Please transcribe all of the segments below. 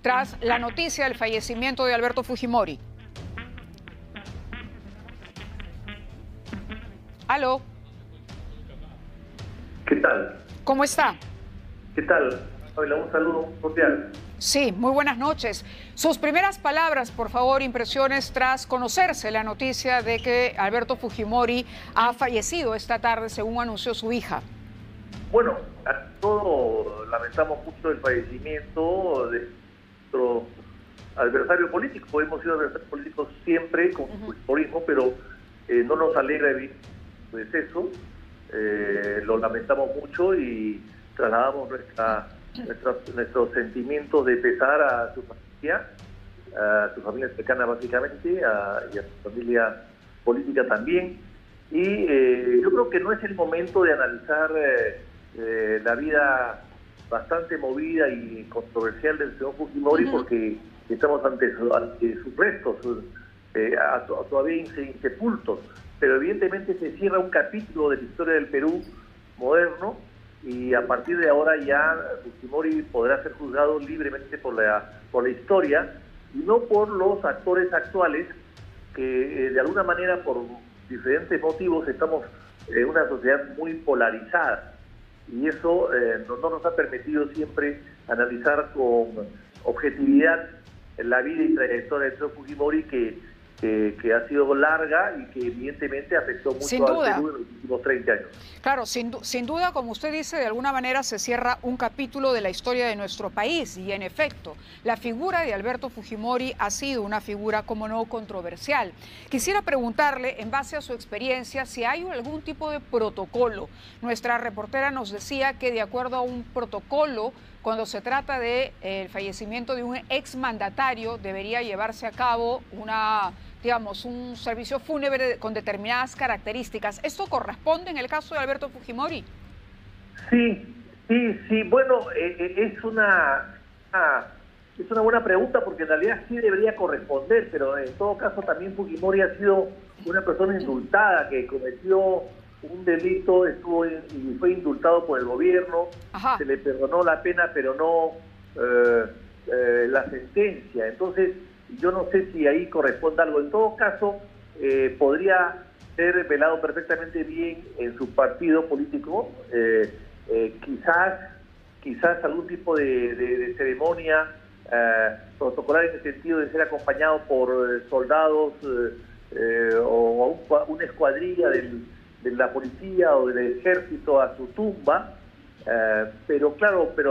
tras la noticia del fallecimiento de Alberto Fujimori. ¿Aló? ¿Qué tal? ¿Cómo está? ¿Qué tal? Hola, un saludo cordial. Sí, muy buenas noches. Sus primeras palabras, por favor, impresiones tras conocerse la noticia de que Alberto Fujimori ha fallecido esta tarde, según anunció su hija. Bueno, a todos lamentamos mucho el fallecimiento de nuestro adversario político. Hemos sido adversarios políticos siempre con su fujimorismo, pero no nos alegra su deceso. Lo lamentamos mucho y trasladamos nuestros sentimientos de pesar a su familia cercana básicamente, y a su familia política también. Y yo creo que no es el momento de analizar la vida bastante movida y controversial del señor Fujimori, porque estamos ante sus restos todavía insepultos, pero evidentemente se cierra un capítulo de la historia del Perú moderno, y a partir de ahora ya Fujimori podrá ser juzgado libremente por la historia y no por los actores actuales que de alguna manera, por diferentes motivos, estamos en una sociedad muy polarizada, y eso no nos ha permitido siempre analizar con objetividad la vida y trayectoria del señor Fujimori, que ha sido larga y que evidentemente afectó mucho al Perú en los últimos 30 años. Claro, sin duda, como usted dice, de alguna manera se cierra un capítulo de la historia de nuestro país, y en efecto, la figura de Alberto Fujimori ha sido una figura, como no, controversial. Quisiera preguntarle, en base a su experiencia, si hay algún tipo de protocolo. Nuestra reportera nos decía que de acuerdo a un protocolo, cuando se trata del fallecimiento de un exmandatario, debería llevarse a cabo un servicio fúnebre con determinadas características. ¿Esto corresponde en el caso de Alberto Fujimori? Sí. Bueno, es una buena pregunta, porque en realidad sí debería corresponder, pero en todo caso también Fujimori ha sido una persona indultada que cometió un delito, y fue indultado por el gobierno. Ajá. Se le perdonó la pena, pero no la sentencia. Entonces, yo no sé si ahí corresponde algo. En todo caso, podría ser velado perfectamente bien en su partido político, quizás algún tipo de ceremonia protocolar, en el sentido de ser acompañado por soldados o una escuadrilla de la policía o del ejército a su tumba, pero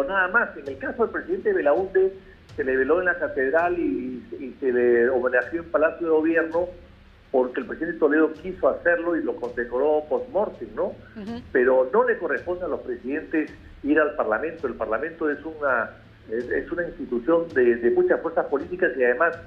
nada más. En el caso del presidente Belaúnde, se le veló en la catedral y se le homenajeó en Palacio de Gobierno, porque el presidente Toledo quiso hacerlo y lo condecoró post-mortem, ¿no? Pero no le corresponde a los presidentes ir al Parlamento. El Parlamento es una institución de muchas fuerzas políticas, y además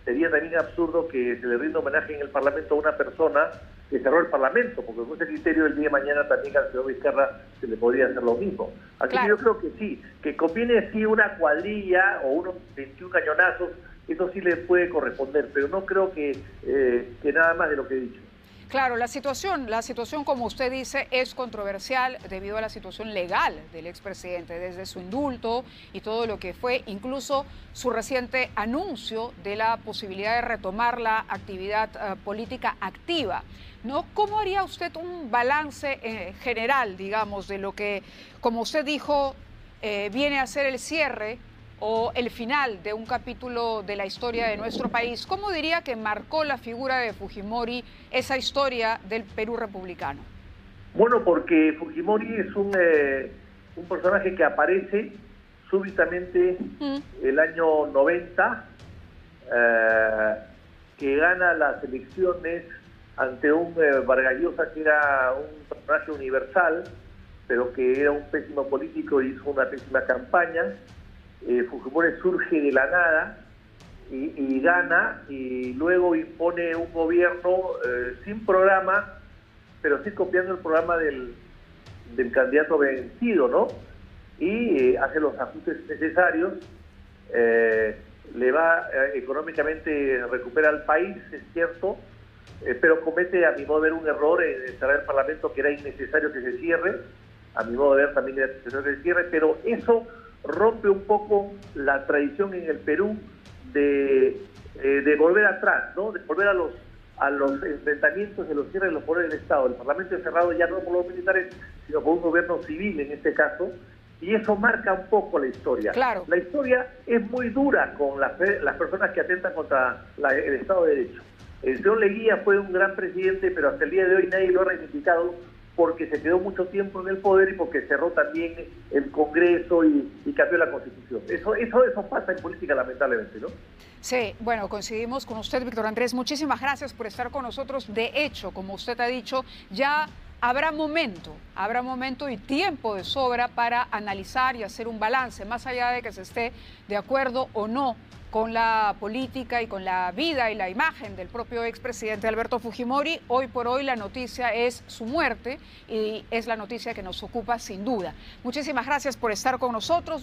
sería también absurdo que se le rinda homenaje en el Parlamento a una persona que cerró el Parlamento, porque con ese criterio el día de mañana también al señor Vizcarra se le podría hacer lo mismo. Así que yo creo que sí, que conviene sí una cuadrilla o unos 21 cañonazos, eso sí le puede corresponder, pero no creo que nada más de lo que he dicho. Claro, la situación, como usted dice, es controversial debido a la situación legal del expresidente, desde su indulto y todo lo que fue, incluso su reciente anuncio de la posibilidad de retomar la actividad política activa, ¿no? ¿Cómo haría usted un balance general, digamos, de lo que, como usted dijo, viene a ser el cierre o el final de un capítulo de la historia de nuestro país? ¿Cómo diría que marcó la figura de Fujimori esa historia del Perú republicano? Bueno, porque Fujimori es un personaje que aparece súbitamente el año 90, que gana las elecciones ante un Vargas Llosa que era un personaje universal, pero que era un pésimo político y hizo una pésima campaña. Fujimori surge de la nada y gana, y luego impone un gobierno sin programa, pero sí copiando el programa del candidato vencido, ¿no? Y hace los ajustes necesarios, le va económicamente, recupera al país, es cierto, pero comete, a mi modo de ver, un error en cerrar el Parlamento, que era innecesario que se cierre. A mi modo de ver también era innecesario que se cierre, pero eso rompe un poco la tradición en el Perú de volver atrás, ¿no? De volver a los enfrentamientos de los cierres de los poderes del Estado. El Parlamento es cerrado ya no por los militares, sino por un gobierno civil en este caso, y eso marca un poco la historia. Claro. La historia es muy dura con las personas que atentan contra el Estado de Derecho. El señor Leguía fue un gran presidente, pero hasta el día de hoy nadie lo ha reivindicado porque se quedó mucho tiempo en el poder y porque cerró también el Congreso y cambió la Constitución. Eso pasa en política, lamentablemente, ¿no? Sí, bueno, coincidimos con usted, Víctor Andrés. Muchísimas gracias por estar con nosotros. De hecho, como usted ha dicho, ya habrá momento y tiempo de sobra para analizar y hacer un balance, más allá de que se esté de acuerdo o no con la política y con la vida y la imagen del propio expresidente Alberto Fujimori. Hoy por hoy la noticia es su muerte y es la noticia que nos ocupa sin duda. Muchísimas gracias por estar con nosotros.